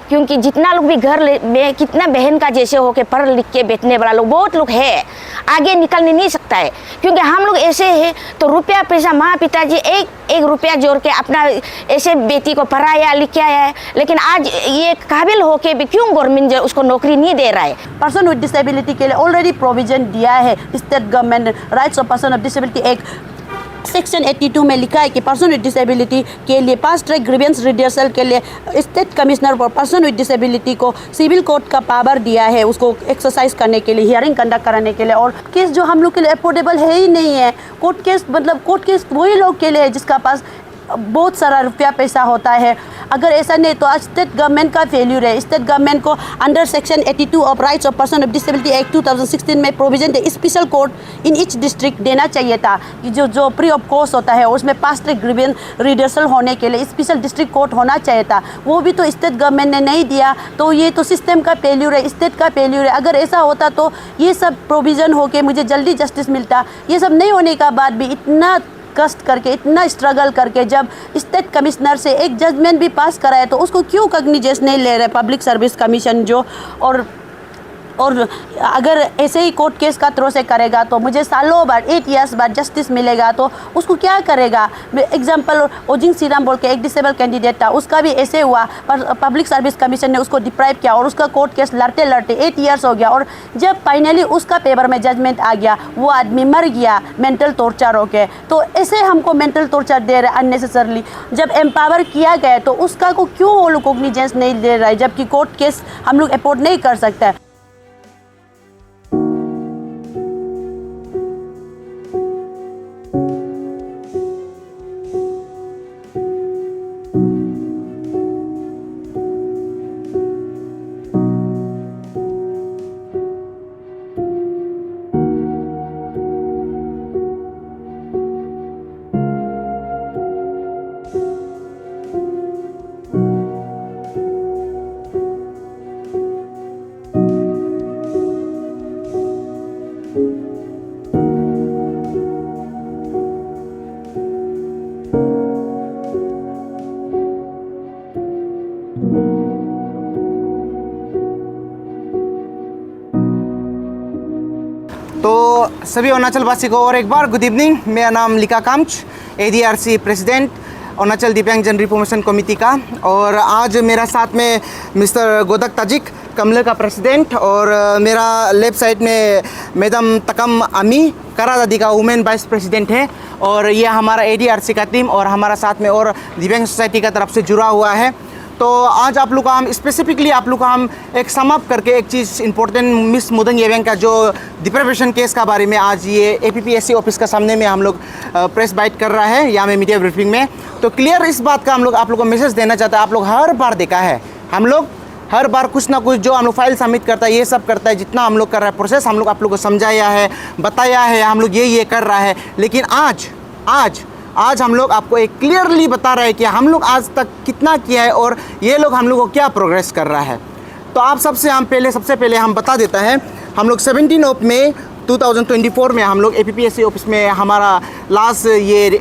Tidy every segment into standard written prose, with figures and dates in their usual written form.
क्योंकि जितना लोग भी घर में कितना बहन का जैसे हो के पढ़ लिख के बैठने वाला लोग बहुत लोग है, आगे निकलने नहीं सकता है। क्योंकि हम लोग ऐसे हैं तो रुपया पैसा माँ पिताजी एक रुपया जोड़ के अपना ऐसे बेटी को पढ़ाया लिखाया है, लेकिन आज ये काबिल हो के भी क्यों गवर्नमेंट उसको नौकरी नहीं दे रहा है। पर्सन विद डिसेबिलिटी के लिए ऑलरेडी प्रोविजन दिया है state government rights of person of disability act section 82 में लिखा है कि पर्सन विद डिसेबिलिटी के लिए फास्ट ट्रैक ग्रीवेंस रिड्यूसल के लिए state commissioner for person with disability को सिविल कोर्ट का पावर दिया है उसको एक्सरसाइज करने के लिए, हियरिंग कंडक्ट कराने के लिए। और केस जो हम लोग के लिए अफोर्डेबल है ही नहीं है। कोर्ट केस मतलब कोर्ट केस वही लोग के लिए है जिसका पास बहुत सारा रुपया पैसा होता है। अगर ऐसा नहीं तो आज स्टेट गवर्नमेंट का फेल्यूर है। स्टेट गवर्नमेंट को under section 82 of rights of person of disability act 2016 में प्रोविजन थे special court in each district देना चाहिए था कि जो फ्री ऑफ कॉस्ट होता है उसमें फास्ट ट्रैक ग्रीवेंस रिड्यूसल होने के लिए स्पेशल डिस्ट्रिक्ट कोर्ट होना चाहिए था। वो भी तो स्टेट गवर्नमेंट ने नहीं दिया, तो ये तो सिस्टम का फेल्यूर है, स्टेट का फेल्यूर है। अगर ऐसा होता तो ये सब प्रोविज़न होके मुझे जल्दी जस्टिस मिलता। ये सब नहीं होने का बाद भी इतना कष्ट करके इतना स्ट्रगल करके जब स्टेट कमिश्नर से एक जजमेंट भी पास कराया तो उसको क्यों कॉग्निजेंस नहीं ले रहे पब्लिक सर्विस कमीशन जो। और अगर ऐसे ही कोर्ट केस का थ्रो से करेगा तो मुझे सालों बाद 8 इयर्स बाद जस्टिस मिलेगा तो उसको क्या करेगा। एग्जांपल ओजिंग सीराम बोल के एक डिसेबल कैंडिडेट था, उसका भी ऐसे हुआ पर पब्लिक सर्विस कमीशन ने उसको डिप्राइव किया और उसका कोर्ट केस लड़ते लड़ते 8 इयर्स हो गया। और जब फाइनली उसका पेपर में जजमेंट आ गया वो आदमी मर गया मेंटल टॉर्चर होके। तो ऐसे हमको मेंटल टॉर्चर दे रहे अननेसेसरली। जब एम्पावर किया गया तो उसका को क्यों वो लोग कॉग्निजेंस नहीं दे रहा है, जबकि कोर्ट केस हम लोग अफोर्ड नहीं कर सकते। तो सभी अरुणाचल वासी को और एक बार गुड इवनिंग। मेरा नाम लिका कामच, ADRC प्रेसिडेंट अरुणाचल दिव्यांगजन रिफॉर्मेशन कमेटी का। और आज मेरा साथ में मिस्टर गोदक ताजिक कमले का प्रेसिडेंट और मेरा लेफ्ट साइड में मैडम तकम अमी करा दादी का वुमेन वाइस प्रेसिडेंट है। और ये हमारा ADRC का टीम और हमारा साथ में और दिव्यांग सोसाइटी का तरफ से जुड़ा हुआ है। तो आज आप लोग को हम स्पेसिफिकली आप लोग को हम एक सम अप करके एक चीज़ इंपॉर्टेंट मिस मुदंग येवेंग का जो डिप्राइवेशन केस का बारे में आज ये APPSC ऑफिस का सामने में हम लोग प्रेस बाइट कर रहा है यहाँ में मीडिया ब्रीफिंग में। तो क्लियर इस बात का हम लोग आप लोग को मैसेज देना चाहते हैं। आप लोग हर बार देखा है, हम लोग हर बार कुछ ना कुछ जो हम लोग फाइल सबमिट करता है ये सब करता है, जितना हम लोग कर रहा है प्रोसेस हम लोग आप लोग को समझाया है, बताया है, हम लोग ये कर रहा है। लेकिन आज हम लोग आपको एक क्लियरली बता रहे हैं कि हम लोग आज तक कितना किया है और ये लोग हम लोग को क्या प्रोग्रेस कर रहा है। तो आप सबसे पहले हम बता देता है, हम लोग 17 ऑफ मई 2024 में हम लोग APPSC ऑफिस में हमारा लास्ट ये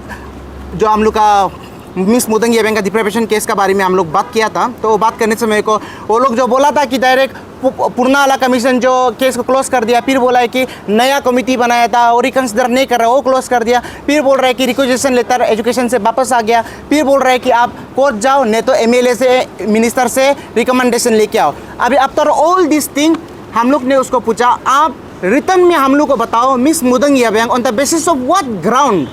जो हम लोग का मिस मुदंग येवेंग का डिप्राइवेशन केस का बारे में हम लोग बात किया था। तो बात करने से मेरे को वो लोग जो बोला था कि डायरेक्ट पुरना वाला कमीशन जो केस को क्लोज कर दिया, फिर बोला है कि नया कमिटी बनाया था और रिकन्सिडर नहीं कर रहा, वो क्लोज कर दिया। फिर बोल रहा है कि रिक्वेजिशन लेटर एजुकेशन से वापस आ गया। फिर बोल रहा है कि आप कोर्ट जाओ, नहीं तो MLA से मिनिस्टर से रिकमेंडेशन लेके आओ। अभी आफ्टर ऑल दिस थिंग हम लोग ने उसको पूछा, आप रिटर्न में हम लोग को बताओ miss Mudang Yeweng on the basis of what ground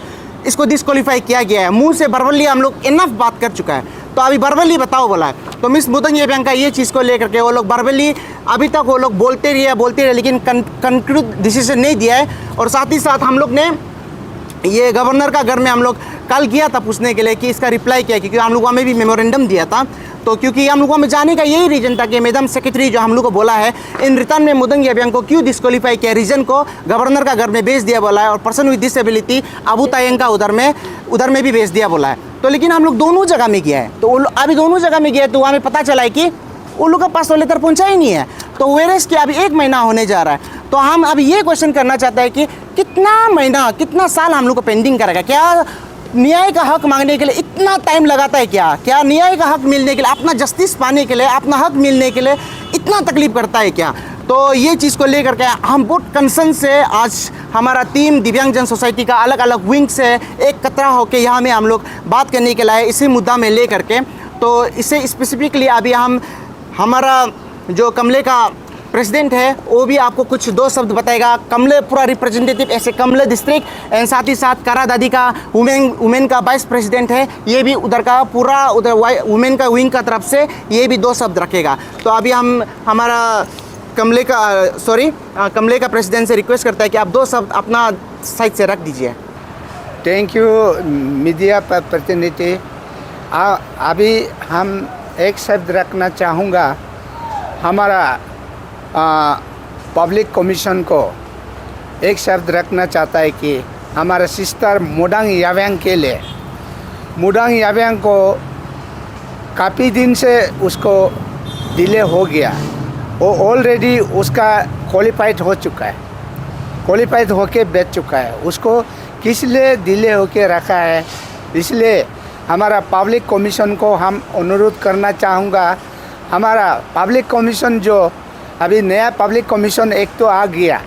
इसको डिस्क्वालीफाई किया गया है। मुंह से वर्बली हम लोग इनफ बात कर चुका है, तो अभी वर्बली बताओ बोला है। तो मिस मुदंग येवेंग का ये चीज़ को लेकर के वो लोग वर्बली अभी तक वो लोग बोलते रहे लेकिन कंक्लूड डिसीजन नहीं दिया है। और साथ ही साथ हम लोग ने ये गवर्नर का घर में हम लोग कल किया था पूछने के लिए कि इसका रिप्लाई क्या है, क्योंकि हम लोगों में भी मेमोरेंडम दिया था। तो क्योंकि हम लोगों में जाने का यही रीज़न था कि मैडम सेक्रेटरी जो हम लोग को बोला है इन रिटर्न में मुदंग येवेंग को क्यों डिस्क्वालीफाई किया, रीजन को गवर्नर का घर में भेज दिया बोला है और person with disability Abu Tayang का उधर में भी भेज दिया बोला है। तो लेकिन हम लोग दोनों जगह में गया है, तो अभी दोनों जगह में गया तो वहाँ में पता चला है कि उन लोग के पास तो लेटर पहुँचा ही नहीं है। तो वेरेस कि अभी 1 महीना होने जा रहा है। तो हम अभी ये क्वेश्चन करना चाहते हैं कि कितना महीना कितना साल हम लोग को पेंडिंग करेगा, क्या न्याय का हक मांगने के लिए इतना टाइम लगाता है क्या? क्या न्याय का हक मिलने के लिए, अपना जस्टिस पाने के लिए, अपना हक मिलने के लिए इतना तकलीफ करता है क्या? तो ये चीज़ को लेकर के हम बहुत कंसर्न से आज हमारा टीम दिव्यांगजन सोसाइटी का अलग अलग विंग से एकत्र होकर यहाँ में हम लोग बात करने के लिए इसी मुद्दा में ले करके, तो इसे स्पेसिफिकली अभी हम हमारा जो कमले का प्रेसिडेंट है वो भी आपको कुछ दो शब्द बताएगा। कमले पूरा रिप्रेजेंटेटिव ऐसे कमले डिस्ट्रिक्ट एंड साथ ही साथ करा दादी का वुमेन का वाइस प्रेसिडेंट है, ये भी उधर का पूरा उधर वुमेन का विंग का तरफ से ये भी दो शब्द रखेगा। तो अभी हम हमारा कमले का प्रेसिडेंट से रिक्वेस्ट करता है कि आप दो शब्द अपना साइड से रख दीजिए। थैंक यू मीडिया प्रतिनिधि। अभी हम एक शब्द रखना चाहूँगा, हमारा पब्लिक कमीशन को एक शब्द रखना चाहता है कि हमारा सिस्टर मोडांग याव्यांग के लिए, मोडांग याव्यांग को काफ़ी दिन से उसको डिले हो गया, वो ऑलरेडी उसका क्वालिफाइड हो चुका है, क्वालिफाइड होके बैठ चुका है, उसको किस लिए डिले होके रखा है। इसलिए हमारा पब्लिक कमीशन को हम अनुरोध करना चाहूँगा, हमारा पब्लिक कमीशन जो अभी नया पब्लिक कमीशन एक तो आ गया,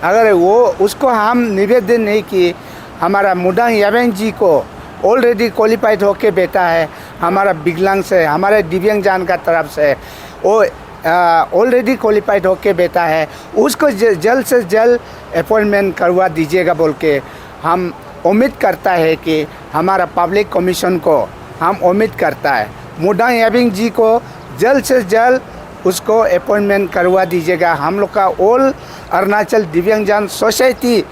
अगर वो उसको हम निवेदन नहीं कि हमारा मोडांग याव्यांग जी को ऑलरेडी क्वालिफाइड होके बैठा है, हमारा विकलांग से, हमारे दिव्यांगजन का तरफ से वो ऑलरेडी क्वालिफाइड होके बैठा है, उसको जल्द से जल्द अपॉइंटमेंट करवा दीजिएगा बोल के हम उम्मीद करता है कि हमारा पब्लिक कमीशन को हम उम्मीद करता है मोडांग याव्यांग जी को जल्द से जल्द उसको अपॉइंटमेंट करवा दीजिएगा। हम लोग का ऑल अरुणाचल दिव्यांगजन सोसाइटी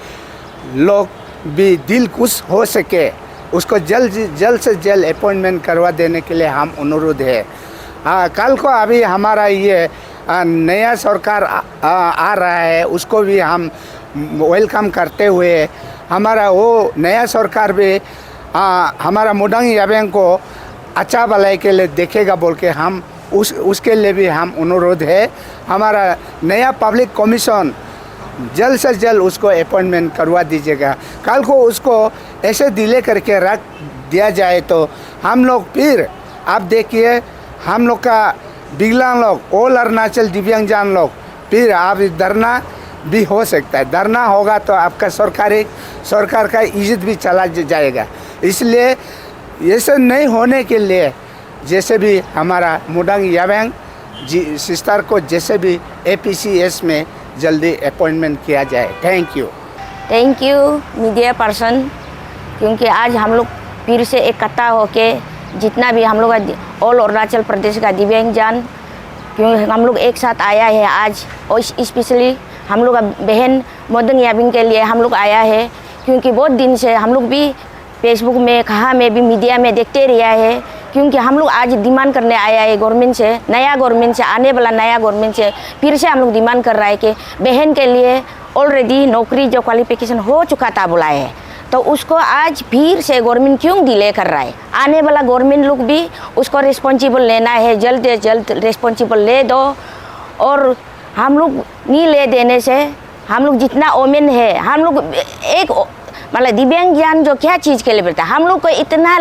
लोग भी दिल खुश हो सके, उसको जल्द से जल्द अपॉइंटमेंट करवा देने के लिए हम अनुरोध है। कल को अभी हमारा ये नया सरकार आ रहा है, उसको भी हम वेलकम करते हुए हमारा वो नया सरकार भी हमारा मोडांग याव्यांग को अच्छा भलाई के लिए देखेगा बोल के हम उसके लिए भी हम अनुरोध है। हमारा नया पब्लिक कमीशन जल्द से जल्द उसको अपॉइंटमेंट करवा दीजिएगा। कल को उसको ऐसे डिले करके रख दिया जाए तो हम लोग फिर आप देखिए हम लोग का विकलांग लोग ऑल अरुणाचल दिव्यांगजन लोग फिर आप धरना भी हो सकता है, धरना होगा तो आपका सरकार का इज्जत भी चला जाएगा। इसलिए ये सब नहीं होने के लिए जैसे भी हमारा मोडांग याव्यांग जी सिस्टर को जैसे भी APCS में जल्दी अपॉइंटमेंट किया जाए। थैंक यू मीडिया पर्सन, क्योंकि आज हम लोग फिर से इकट्ठा होके जितना भी हम लोग ऑल अरुणाचल प्रदेश का दिव्यांगजन, क्योंकि हम लोग एक साथ आया है आज, और स्पेशली हम लोग बहन मोडांग याव्यांग के लिए हम लोग आया है, क्योंकि बहुत दिन से हम लोग भी फेसबुक में कहाँ में भी मीडिया में देखते रहा है, क्योंकि हम लोग आज डिमांड करने आया है गवर्नमेंट से, नया गवर्नमेंट से, आने वाला नया गवर्नमेंट से फिर से हम लोग डिमांड कर रहा है कि बहन के लिए ऑलरेडी नौकरी जो क्वालिफिकेशन हो चुका था बुलाए है, तो उसको आज फिर से गवर्नमेंट क्यों डिले कर रहा है। आने वाला गवर्नमेंट लोग भी उसको रिस्पॉन्सिबल लेना है, जल्द से जल्द रिस्पॉन्सिबल ले दो। और हम लोग नहीं ले देने से हम लोग जितना वोमेन है, हम लोग एक मतलब दिव्यांगजन जो क्या चीज़ के लिए बैठा, हम लोग को इतना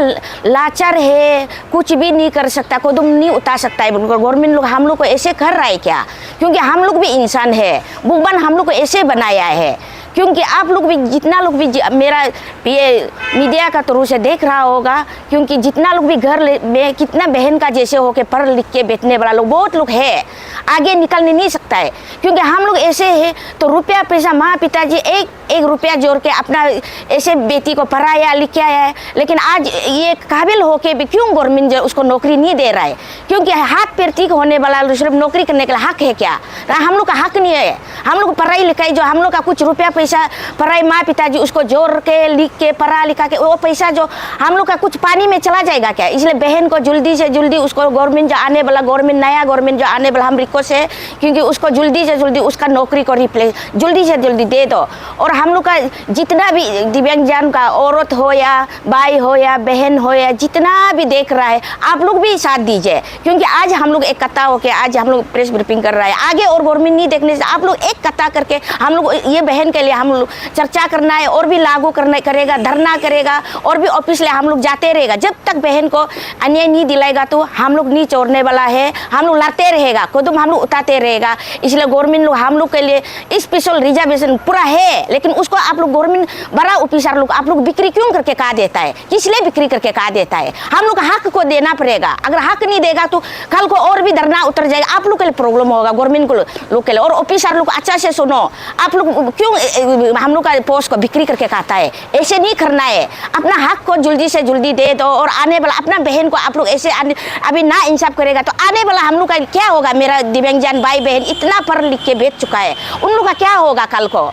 लाचार है, कुछ भी नहीं कर सकता, कदम नहीं उठा सकता है। गवर्नमेंट लोग हम लोग को ऐसे कर रहा है क्या? क्योंकि हम लोग भी इंसान है, भगवान हम लोग को ऐसे बनाया है। क्योंकि आप लोग भी जितना लोग भी मेरा ये मीडिया का थ्रू से देख रहा होगा, क्योंकि जितना लोग भी घर में कितना बहन का जैसे हो के पढ़ लिख के बैठने वाला लोग बहुत लोग है, आगे निकलने नहीं सकता है। क्योंकि हम लोग ऐसे है तो रुपया पैसा माँ पिताजी एक रुपया जोड़ के अपना ऐसे बेटी को पढ़ाया लिखाया है, लेकिन आज ये काबिल होके भी क्यों गवर्नमेंट उसको नौकरी नहीं दे रहा है? क्योंकि हाथ पैर ठीक होने वाला सिर्फ नौकरी करने के लिए हक है क्या? हम लोग का हक नहीं है। हम लोग पढ़ाई लिखाई जो हम लोग का कुछ रुपया पैसा पढ़ाई माँ पिताजी उसको जोड़ के लिख के पढ़ा लिखा के वो पैसा जो हम लोग का कुछ पानी में चला जाएगा क्या? इसलिए बहन को जल्दी से जल्दी उसको गवर्नमेंट जो आने वाला गवर्नमेंट नया गवर्नमेंट जो आने वाला हम रिक्वेस्ट है, क्योंकि उसको जल्दी से जल्दी उसका नौकरी को रिप्लेस जल्दी से जल्दी दे दो। और हम लोग का जितना भी दिव्यांगजन का औरत हो या भाई हो या बहन हो या जितना भी देख रहा है, आप लोग भी साथ दीजिए। क्योंकि आज हम लोग इकट्ठा होकर आज हम लोग प्रेस ब्रीफिंग कर रहा है, आगे और गवर्नमेंट नहीं देखने से आप लोग एक इकट्ठा करके हम लोग ये बहन के लिए हम लोग चर्चा करना है और भी लागू करना करेगा, धरना करेगा और भी ऑफिस ले हम लोग जाते रहेगा। जब तक बहन को अन्याय नहीं दिलाएगा तो हम लोग नहीं छोड़ने वाला है, हम लोग लड़ते रहेगा, कदम हम लोग उठाते रहेगा। इसलिए गवर्नमेंट लोग हम लोग के लिए स्पेशल रिजर्वेशन पूरा है, लेकिन उसको आप लोग गवर्नमेंट बड़ा ऑफिसर लोग आप लोग बिक्री क्यों करके कहा देता है, किस लिए बिक्री करके कहा देता है? हम लोग हक को देना पड़ेगा। अगर हक नहीं देगा तो कल को और भी धरना उतर जाएगा, आप लोग के लिए प्रॉब्लम होगा, गवर्नमेंट को लोग के लिए। और ऑफिसर लोग अच्छा से सुनो, आप लोग क्यों हम लोग का पोस्ट को बिक्री करके खाता है? ऐसे नहीं करना है, अपना हक को जल्दी से जल्दी दे दो। और आने वाला अपना बहन को आप लोग ऐसे अभी ना इंसाफ करेगा तो आने वाला हम लोग का क्या होगा? मेरा दिव्यांगजन भाई बहन इतना पढ़ लिख के बेच चुका है, उन लोग का क्या होगा कल को?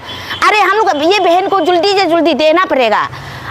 अरे हम लोग ये बहन को जल्दी से जल्दी देना पड़ेगा,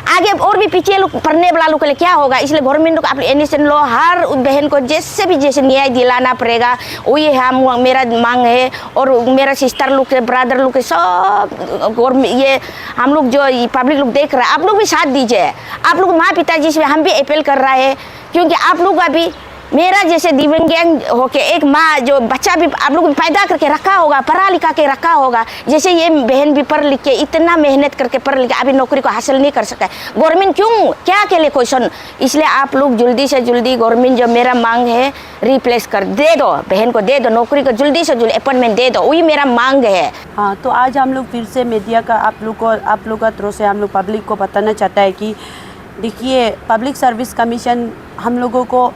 आगे और भी पीछे लोग पढ़ने वाला लोग के लिए क्या होगा? इसलिए गवर्नमेंट को अपने एनिशन लो, हर बहन को जैसे भी जैसे न्याय दिलाना पड़ेगा, वही हम मेरा मांग है। और मेरा सिस्टर लोग के ब्रदर लोग के सब और ये हम लोग जो पब्लिक लोग देख रहा है, आप लोग भी साथ दीजिए। आप लोग माँ पिताजी से हम भी अपील कर रहा है, क्योंकि आप लोग अभी मेरा जैसे दिव्यांग होके एक माँ जो बच्चा भी आप लोग पैदा करके रखा होगा, पढ़ा लिखा के रखा होगा, जैसे ये बहन भी पढ़ लिख के इतना मेहनत करके पढ़ लिख के अभी नौकरी को हासिल नहीं कर सका है। गवर्नमेंट क्यों क्या के लिए क्वेश्चन? इसलिए आप लोग जल्दी से जल्दी गवर्नमेंट जो मेरा मांग है रिप्लेस कर दे दो, बहन को दे दो, नौकरी को जल्दी से जल्दी अपॉइंटमेंट दे दो, वही मेरा मांग है। हाँ, तो आज हम लोग फिर से मीडिया का आप लोग का थ्रू से हम लोग पब्लिक को बताना चाहता है कि देखिए, पब्लिक सर्विस कमीशन हम लोगों को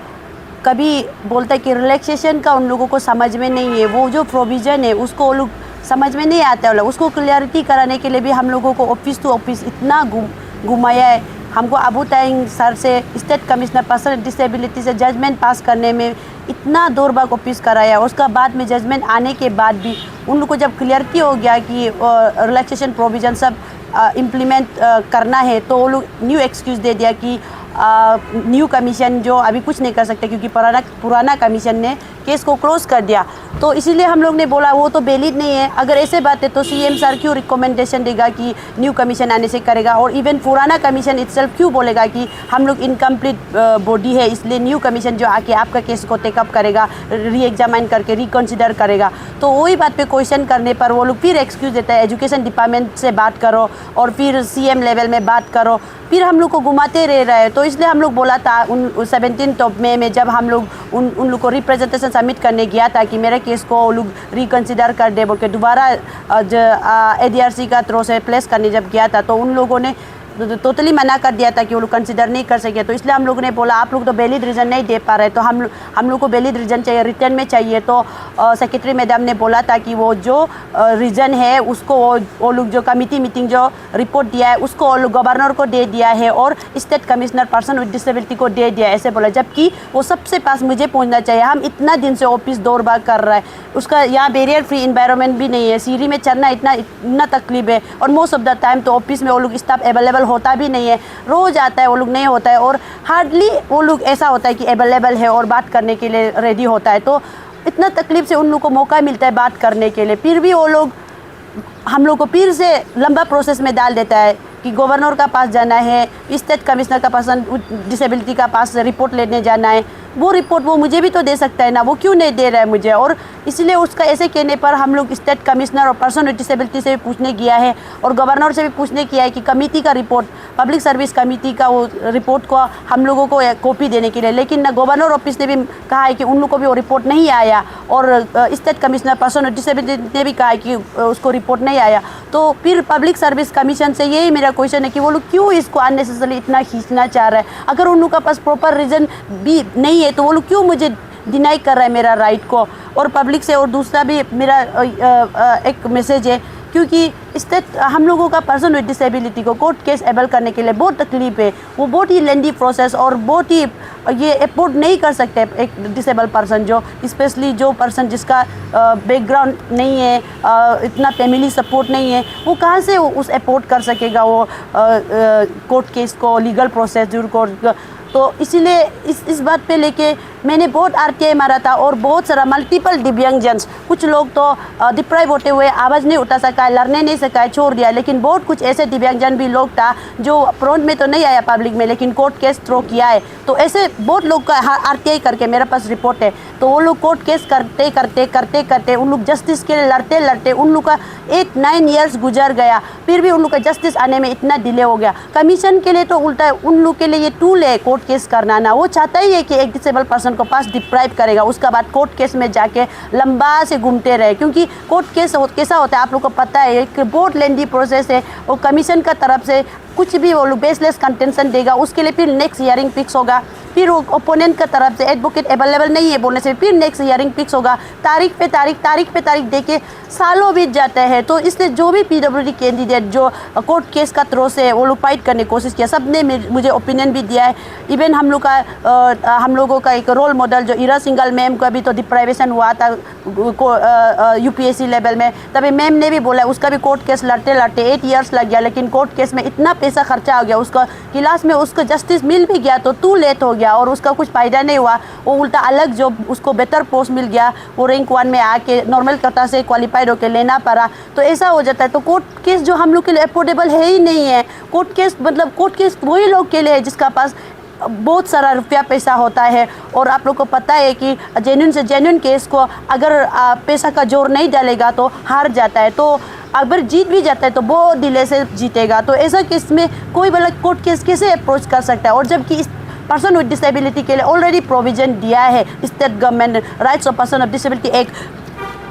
कभी बोलता है कि रिलैक्सेशन का उन लोगों को समझ में नहीं है, वो जो प्रोविज़न है उसको वो लोग समझ में नहीं आता है। उसको क्लियरिटी कराने के लिए भी हम लोगों को ऑफिस टू ऑफिस इतना घुमाया है। हमको अबू ताइंग सर से, state commissioner person with disability से जजमेंट पास करने में इतना दौर बार ऑफिस कराया। उसका बाद में जजमेंट आने के बाद भी उन लोग को जब क्लियरिटी हो गया कि रिलैक्सेशन प्रोविज़न सब इम्प्लीमेंट करना है, तो वो लोग न्यू एक्सक्यूज़ दे दिया कि न्यू कमीशन जो अभी कुछ नहीं कर सकते क्योंकि पुराना कमीशन ने केस को क्लोज कर दिया। तो इसीलिए हम लोग ने बोला वो तो वैलिड नहीं है। अगर ऐसे बात है तो सीएम सर क्यों रिकमेंडेशन देगा कि न्यू कमीशन आने से करेगा, और इवन पुराना कमीशन इटसेल्फ क्यों बोलेगा कि हम लोग इनकम्प्लीट बॉडी है, इसलिए न्यू कमीशन जो आके आपका केस को टेकअप करेगा, री एग्जामाइन करके रिकन्सिडर करेगा। तो वही बात पे क्वेश्चन करने पर वो लोग फिर एक्सक्यूज़ देता है, एजुकेशन डिपार्टमेंट से बात करो और फिर सीएम लेवल में बात करो, फिर हम लोग को घुमाते रह रहा है। तो इसलिए हम लोग बोला था उन 17 मई में जब हम लोग उन लोग को रिप्रेजेंटेशन सबमिट करने गया था कि मेरे केस को वो लोग रिकन्सिडर कर दे बोल के दोबारा एडीआरसी का थ्रू से प्लेस करने जब गया था, तो उन लोगों ने टोटली मना कर दिया था कि वो लोग कंसिडर नहीं कर सके। तो इसलिए हम लोगों ने बोला आप लोग तो वैलिड रीज़न नहीं दे पा रहे, तो हम लोग को वैलिड रीज़न चाहिए, रिटर्न में चाहिए। तो सेक्रेटरी मैडम ने बोला था कि वो जो रीज़न है उसको वो लोग जो कमिटी मीटिंग जो रिपोर्ट दिया है उसको वो लोग गवर्नर को दे दिया है और state commissioner person with disability को दे दिया, ऐसे बोला। जबकि वो सबसे पास मुझे पहुँचना चाहिए। हम इतना दिन से ऑफिस दौड़ भाग कर रहा है, उसका यहाँ बैरियर फ्री इन्वायरमेंट भी नहीं है, सीढ़ी में चढ़ना इतना तकलीफ है, और मोस्ट ऑफ द टाइम तो ऑफिस में वो लोग स्टाफ अवेलेबल होता भी नहीं है, रोज़ आता है वो लोग नहीं होता है, और हार्डली वो लोग ऐसा होता है कि अवेलेबल है और बात करने के लिए रेडी होता है। तो इतना तकलीफ से उन लोग को मौका मिलता है बात करने के लिए, फिर भी वो लोग हम लोग को फिर से लंबा प्रोसेस में डाल देता है कि गवर्नर का पास जाना है, स्टेट कमिश्नर का पर्सन डिसेबिलिटी का पास रिपोर्ट लेने जाना है। वो रिपोर्ट वो मुझे भी तो दे सकता है ना, वो क्यों नहीं दे रहा है मुझे? और इसलिए उसका ऐसे कहने पर हम लोग स्टेट कमिश्नर और पर्सन विद डिसेबिलिटी से भी पूछने किया है और गवर्नर से भी पूछने किया है कि कमेटी का रिपोर्ट, पब्लिक सर्विस कमेटी का वो रिपोर्ट को हम लोगों को कॉपी देने के लिए, लेकिन ना गवर्नर ऑफिस ने भी कहा है कि उन लोगों को भी वो रिपोर्ट नहीं आया, और state commissioner person with disability ने भी कहा है कि उसको रिपोर्ट नहीं आया। तो फिर पब्लिक सर्विस कमीशन से यही मेरा क्वेश्चन है कि वो लोग क्यों इसको अननेसेसरी इतना खींचना चाह रहा है? अगर उन लोगों का पास प्रॉपर रीज़न भी नहीं है तो वो लोग क्यों मुझे डिनाई कर रहा है मेरा राइट को? और पब्लिक से और दूसरा भी मेरा एक मैसेज है, क्योंकि स्टेट हम लोगों का पर्सन विद डिसेबिलिटी को कोर्ट केस एबल करने के लिए बहुत तकलीफ है, वो बहुत ही लेंदी प्रोसेस और बहुत ही ये अफोर्ड नहीं कर सकते एक डिसेबल पर्सन, जो स्पेशली जो पर्सन जिसका बैकग्राउंड नहीं है, इतना फैमिली सपोर्ट नहीं है, वो कहाँ से उस अफोर्ड कर सकेगा वो कोर्ट केस को, लीगल प्रोसेस को? तो इसीलिए इस बात पे लेके मैंने बहुत RTI मारा था और बहुत सारा मल्टीपल दिव्यांगजन, कुछ लोग तो डिप्राइव होते हुए आवाज़ नहीं उठा सका, लड़ने नहीं सका, छोड़ दिया। लेकिन बहुत कुछ ऐसे दिव्यांगजन भी लोग था जो फ्रंट में तो नहीं आया पब्लिक में, लेकिन कोर्ट केस थ्रो किया है। तो ऐसे बहुत लोग का RTI करके मेरे पास रिपोर्ट है। तो वो लोग कोर्ट केस करते करते करते करते उन लोग जस्टिस के लिए लड़ते लड़ते उन लोग का 8-9 ईयर्स गुजर गया, फिर भी उन लोग का जस्टिस आने में इतना डिले हो गया। कमीशन के लिए तो उल्टा है, उन लोग के लिए ये टूल है कोर्ट केस करना ना। वो चाहता ही है कि एक डिसेबल पर्सन को पास डिप्राइव करेगा, उसका बाद कोर्ट केस में जाके लंबा से घूमते रहे। क्योंकि कोर्ट केस कैसा होता है आप लोग को पता है, एक बहुत लेंदी प्रोसेस है। और कमीशन का तरफ से कुछ भी वो लोग बेसलेस कंटेंशन देगा, उसके लिए फिर नेक्स्ट हियरिंग फिक्स होगा। फिर ओपोनेंट का तरफ से एडवोकेट अवेलेबल नहीं है बोलने से फिर नेक्स्ट हियरिंग फिक्स होगा। तारीख पे तारीख देके सालों बीत जाते हैं। तो इसलिए जो भी PWD कैंडिडेट जो कोर्ट केस का थ्रो से वो लोग फाइट करने की कोशिश किया, सब ने मुझे ओपिनियन भी दिया है। इवन हम लोगों का एक रोल मॉडल जो ईरा सिंघल मैम का भी तो डिप्राइवेशन हुआ था UPSC लेवल में, तभी मैम ने भी बोला उसका भी कोर्ट केस लड़ते लड़ते 8 ईयर्स लग गया। लेकिन कोर्ट केस में इतना पैसा खर्चा हो गया, उसका कि लास्ट में उसको जस्टिस मिल भी गया तो टू लेट हो गया और उसका कुछ फ़ायदा नहीं हुआ। वो उल्टा अलग जो उसको बेहतर पोस्ट मिल गया, वो रैंक 1 में आके नॉर्मल कोटा से क्वालिफाइड होकर लेना पड़ा। तो ऐसा हो जाता है। तो कोर्ट केस जो हम लोग के लिए अफोर्डेबल है ही नहीं है। कोर्ट केस वही लोग के लिए है जिसका पास बहुत सारा रुपया पैसा होता है। और आप लोग को पता है कि जेन्युइन से जेन्युइन केस को अगर पैसा का जोर नहीं डालेगा तो हार जाता है। तो अगर जीत भी जाता है तो बहुत डिले से जीतेगा। तो ऐसा केस में कोई वाला कोर्ट केस कैसे अप्रोच कर सकता है? और जबकि इस पर्सन विद डिसेबिलिटी के लिए ऑलरेडी प्रोविजन दिया है state government rights of person of disability act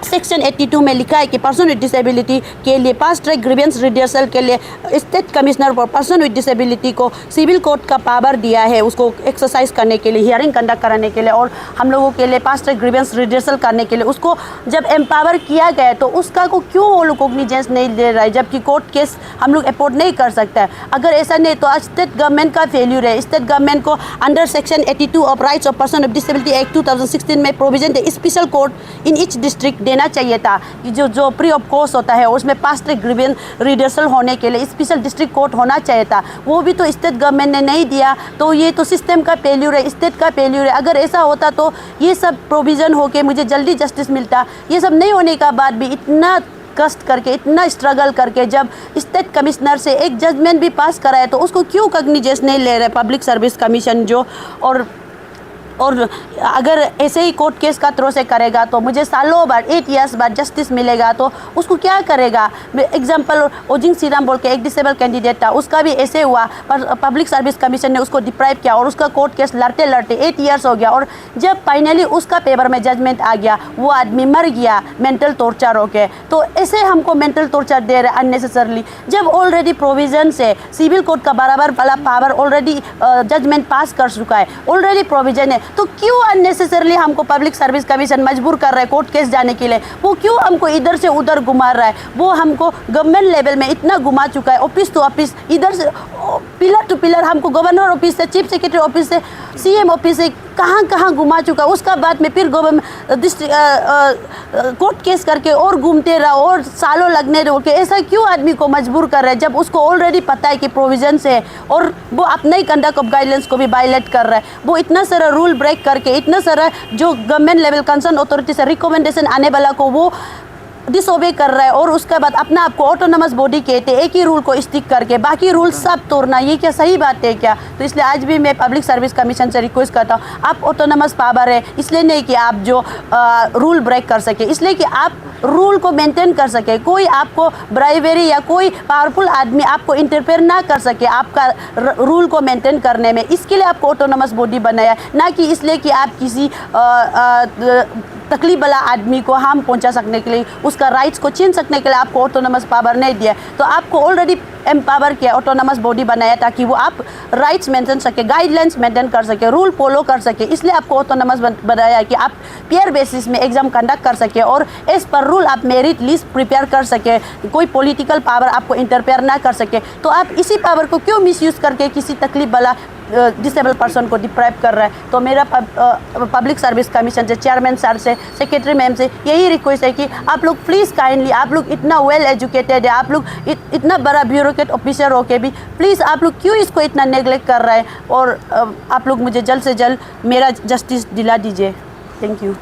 section 82 में लिखा है कि पर्सन विद डिसेबिलिटी के लिए फास्ट ट्रैक ग्रीवेंस रिड्यूसल के लिए state commissioner for person with disability को सिविल कोर्ट का पावर दिया है उसको एक्सरसाइज करने के लिए, हियरिंग कंडक्ट कराने के लिए और हम लोगों के लिए फास्ट ट्रैक ग्रीवेंस रिड्यूसल करने के लिए। उसको जब एम्पावर किया गया तो उसका को क्यों वो लोग कोग्निजेंस नहीं ले रहा है, जबकि कोर्ट केस हम लोग अफोर्ड नहीं कर सकता है। अगर ऐसा नहीं तो स्टेट गवर्नमेंट का फेल्यूर है। स्टेट गवर्नमेंट को under section 82 of rights of person of disability act 2016 में प्रोविजन है special court in each district देना चाहिए था कि जो फ्री ऑफ कॉस्ट होता है उसमें फास्ट ट्रैक ग्रीवेंस रिड्यूसल होने के लिए स्पेशल डिस्ट्रिक्ट कोर्ट होना चाहिए था। वो भी तो स्टेट गवर्नमेंट ने नहीं दिया। तो ये तो सिस्टम का फेल्यूर है, स्टेट का फेल्यूर है। अगर ऐसा होता तो ये सब प्रोविज़न होके मुझे जल्दी जस्टिस मिलता। ये सब नहीं होने का बाद भी इतना कष्ट करके इतना स्ट्रगल करके जब स्टेट कमिश्नर से एक जजमेंट भी पास कराया तो उसको क्यों कॉग्निजेंस नहीं ले रहे पब्लिक सर्विस कमीशन जो। और अगर ऐसे ही कोर्ट केस का थ्रो से करेगा तो मुझे सालों बाद 8 ईयर्स बाद जस्टिस मिलेगा तो उसको क्या करेगा। एग्जांपल ओजिंग सीराम बोल के एक डिसेबल कैंडिडेट था, उसका भी ऐसे हुआ पर पब्लिक सर्विस कमीशन ने उसको डिप्राइव किया और उसका कोर्ट केस लड़ते लड़ते 8 ईयर्स हो गया। और जब फाइनली उसका पेपर में जजमेंट आ गया वो आदमी मर गया मेंटल टॉर्चर होके। तो ऐसे हमको मेंटल टॉर्चर दे रहे अननेसेसरली, जब ऑलरेडी प्रोविजन से सिविल कोर्ट का बराबर वाला पावर ऑलरेडी जजमेंट पास कर चुका है, ऑलरेडी प्रोविजन है। तो क्यों अननेसेसरली हमको पब्लिक सर्विस कमीशन मजबूर कर रहा है कोर्ट केस जाने के लिए? वो क्यों हमको इधर से उधर घुमा रहा है? वो हमको गवर्नमेंट लेवल में इतना घुमा चुका है, ऑफिस टू ऑफिस, इधर से पिलर टू पिलर हमको गवर्नर ऑफिस से चीफ सेक्रेटरी ऑफिस से CM ऑफिस से कहाँ घुमा चुका है। उसका बाद में फिर कोर्ट केस करके और घूमते रहो और सालों लगने रहो के। ऐसा क्यों आदमी को मजबूर कर रहा है जब उसको ऑलरेडी पता है कि प्रोविजन से और वो अपने ही कंडक्ट ऑफ गाइडलाइंस को भी वायलेट कर रहा है। वो इतना सारा रूल ब्रेक करके इतना सारा जो गवर्नमेंट लेवल कंसर्न अथॉरिटी से रिकमेंडेशन आने वाला को वो डिसओबे कर रहा है और उसके बाद अपना आपको ऑटोनमस बॉडी कहते हैं, एक ही रूल को स्टिक करके बाकी रूल सब तोड़ना। ये क्या सही बात है क्या? तो इसलिए आज भी मैं पब्लिक सर्विस कमीशन से रिक्वेस्ट करता हूँ, आप ऑटोनमस पावर है इसलिए नहीं कि आप जो रूल ब्रेक कर सके, इसलिए कि आप रूल को मेंटेन कर सके। कोई आपको ब्राइवरी या कोई पावरफुल आदमी आपको इंटरफेयर ना कर सके आपका रूल को मेंटेन करने में। इसके लिए आपको ऑटोनमस बॉडी बनाया, ना कि इसलिए कि आप किसी तकलीफ वाला आदमी को हार्म पहुंचा सकने के लिए, उसका राइट्स को छीन सकने के लिए आपको ऑटोनमस पावर नहीं दिया। तो आपको ऑलरेडी एम्पावर किया, ऑटोनमस बॉडी बनाया ताकि वो आप राइट्स मेंटेन सके, गाइडलाइंस मेंटेन कर सके, रूल फॉलो कर सके। इसलिए आपको ऑटोनमस बनाया कि आप पेयर बेसिस में एग्जाम कंडक्ट कर सके और एज पर रूल आप मेरिट लिस्ट प्रिपेयर कर सके, कोई पॉलिटिकल पावर आपको इंटरफेयर ना कर सके। तो आप इसी पावर को क्यों मिसयूज़ करके किसी तकलीफ वाला डिसेबल पर्सन को डिप्राइव कर रहा है। तो मेरा पब्लिक सर्विस कमीशन से चेयरमैन सर से सेक्रेटरी मैम से यही रिक्वेस्ट है कि आप लोग प्लीज़ काइंडली, आप लोग इतना वेल एजुकेटेड है, आप लोग इतना बड़ा ब्यूरोक्रेट ऑफिसर हो के भी प्लीज़ आप लोग क्यों इसको इतना नेगलेक्ट कर रहा है, और आप लोग मुझे जल्द से जल्द मेरा जस्टिस दिला दीजिए। Thank you.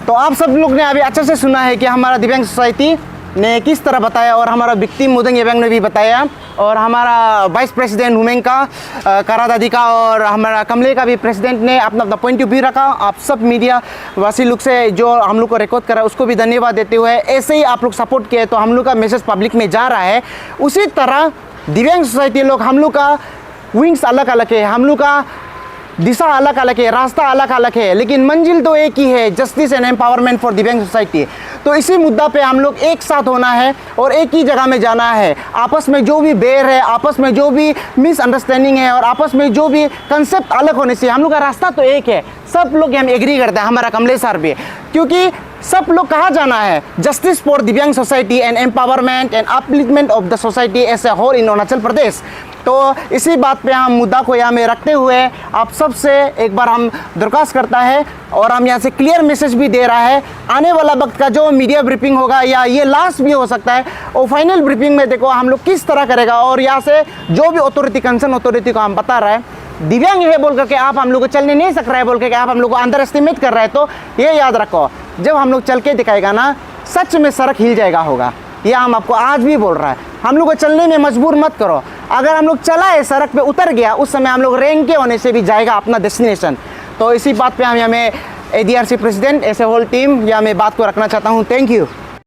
तो आप सब लोग ने अभी अच्छे से सुना है कि हमारा दिव्यांग सोसाइटी ने किस तरह बताया, और हमारा विक्टिम मुदंग याब्यांग ने भी बताया, और हमारा वाइस प्रेसिडेंट हुमेंग का, कारा दादी का, और हमारा कमले का भी प्रेसिडेंट ने अपना अपना पॉइंट ऑफ व्यू रखा। आप सब मीडिया वासी लोग से जो हम लोग को रिकॉर्ड करा उसको भी धन्यवाद देते हुए, ऐसे ही आप लोग सपोर्ट किए तो हम लोग का मैसेज पब्लिक में जा रहा है। उसी तरह दिव्यांग सोसाइटी लोग, हम लोग का विंग्स अलग अलग है, हम लोग का दिशा अलग अलग है, रास्ता अलग अलग है, लेकिन मंजिल तो एक ही है, justice and empowerment for divyang society. तो इसी मुद्दा पे हम लोग एक साथ होना है और एक ही जगह में जाना है। आपस में जो भी बैर है, आपस में जो भी मिसअंडरस्टैंडिंग है, और आपस में जो भी कंसेप्ट अलग होने से हम लोग का रास्ता तो एक है। सब लोग हम एग्री करते हैं, हमारा कमले सर भी, क्योंकि सब लोग कहाँ जाना है, justice for divyang society and empowerment and upliftment of the society as a whole in Arunachal Pradesh. तो इसी बात पे हम मुद्दा को यहाँ में रखते हुए आप सब से एक बार हम दरख्वास्त करता है, और हम यहाँ से क्लियर मैसेज भी दे रहा है, आने वाला वक्त का जो मीडिया ब्रीफिंग होगा या ये लास्ट भी हो सकता है, और फाइनल ब्रीफिंग में देखो हम लोग किस तरह करेगा, और यहाँ से जो भी अथॉरिटी, कंसर्न अथॉरिटी को हम बता रहा है दिव्यांग है बोल करके आप हम लोग को चलने नहीं सक रहा है बोल करके आप हम लोग को अंडर एस्टिमेट कर रहे हैं, तो ये याद रखो, जब हम लोग चल के दिखाएगा ना, सच में सड़क हिल जाएगा होगा। ये हम आपको आज भी बोल रहा है, हम लोग को चलने में मजबूर मत करो। अगर हम लोग चला है, सड़क पे उतर गया, उस समय हम लोग रैंक के होने से भी जाएगा अपना डेस्टिनेशन। तो इसी बात पे हम हमें ADRC प्रेसिडेंट, ऐसे होल टीम या मैं बात को रखना चाहता हूँ। Thank you.